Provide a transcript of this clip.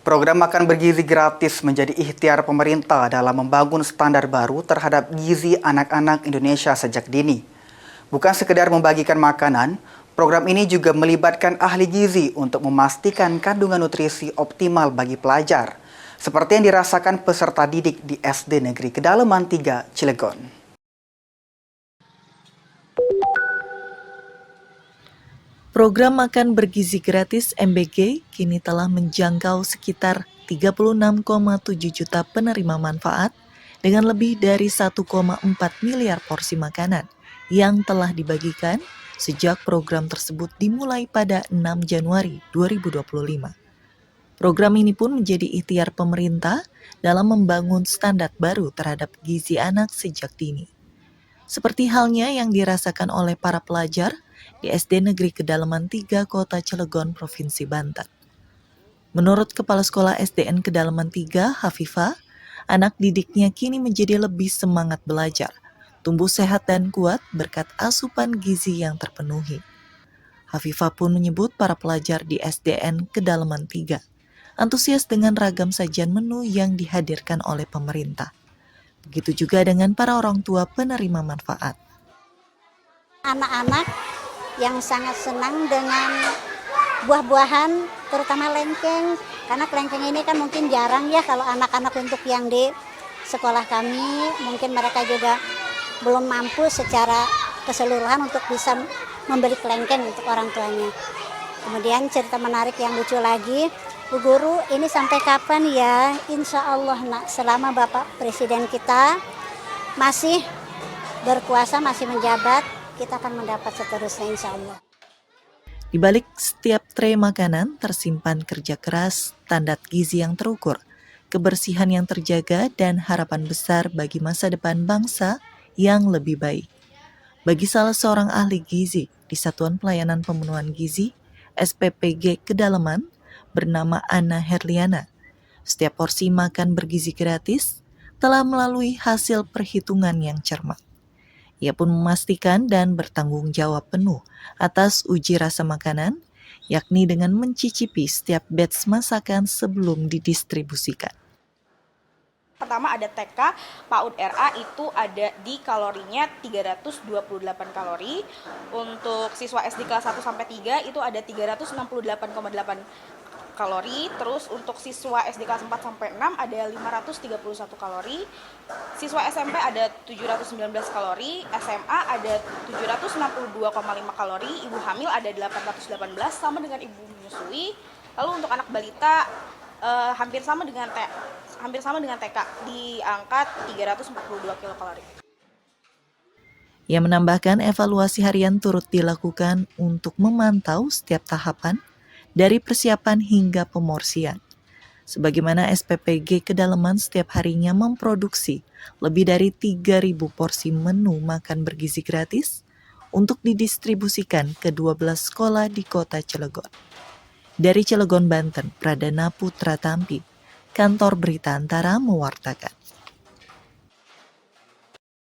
Program makan bergizi gratis menjadi ikhtiar pemerintah dalam membangun standar baru terhadap gizi anak-anak Indonesia sejak dini. Bukan sekedar membagikan makanan, program ini juga melibatkan ahli gizi untuk memastikan kandungan nutrisi optimal bagi pelajar, seperti yang dirasakan peserta didik di SD Negeri Kedalaman 3 Cilegon. Program makan bergizi gratis MBG kini telah menjangkau sekitar 36,7 juta penerima manfaat dengan lebih dari 1,4 miliar porsi makanan yang telah dibagikan sejak program tersebut dimulai pada 6 Januari 2025. Program ini pun menjadi ikhtiar pemerintah dalam membangun standar baru terhadap gizi anak sejak dini. Seperti halnya yang dirasakan oleh para pelajar di SD Negeri Kedalaman 3 Kota Cilegon, Provinsi Banten. Menurut Kepala Sekolah SDN Kedalaman 3, Hafifah, anak didiknya kini menjadi lebih semangat belajar, tumbuh sehat dan kuat berkat asupan gizi yang terpenuhi. Hafifah pun menyebut para pelajar di SDN Kedalaman 3 antusias dengan ragam sajian menu yang dihadirkan oleh pemerintah. Begitu juga dengan para orang tua penerima manfaat. Anak-anak yang sangat senang dengan buah-buahan, terutama lengkeng, karena kelengkeng ini kan mungkin jarang ya kalau anak-anak untuk yang di sekolah kami, mungkin mereka juga belum mampu secara keseluruhan untuk bisa membeli kelengkeng untuk orang tuanya. Kemudian cerita menarik yang lucu lagi, Bu Guru, ini sampai kapan ya? Insya Allah nak, selama Bapak Presiden kita masih berkuasa, masih menjabat, kita akan mendapat seterusnya insya Allah. Di balik setiap tray makanan tersimpan kerja keras, standar gizi yang terukur, kebersihan yang terjaga, dan harapan besar bagi masa depan bangsa yang lebih baik. Bagi salah seorang ahli gizi di Satuan Pelayanan Pemenuhan Gizi, SPPG Kedalaman, bernama Anna Herliana, setiap porsi makan bergizi gratis telah melalui hasil perhitungan yang cermat. Ia pun memastikan dan bertanggung jawab penuh atas uji rasa makanan, yakni dengan mencicipi setiap batch masakan sebelum didistribusikan. Pertama ada TK, PAUD RA itu ada di kalorinya 328 kalori. Untuk siswa SD kelas 1 sampai 3 itu ada 368,8 kalori. Terus untuk siswa SD kelas 4 sampai 6 ada 531 kalori. Siswa SMP ada 719 kalori, SMA ada 762,5 kalori, ibu hamil ada 818 sama dengan ibu menyusui. Lalu untuk anak balita hampir sama dengan TK di angka 342 kilokalori. Ia menambahkan evaluasi harian turut dilakukan untuk memantau setiap tahapan dari persiapan hingga pemorsian. Sebagaimana SPPG Kedalaman setiap harinya memproduksi lebih dari 3.000 porsi menu makan bergizi gratis untuk didistribusikan ke 12 sekolah di Kota Cilegon. Dari Cilegon, Banten, Pradana Putra Tampi, Kantor Berita Antara mewartakan.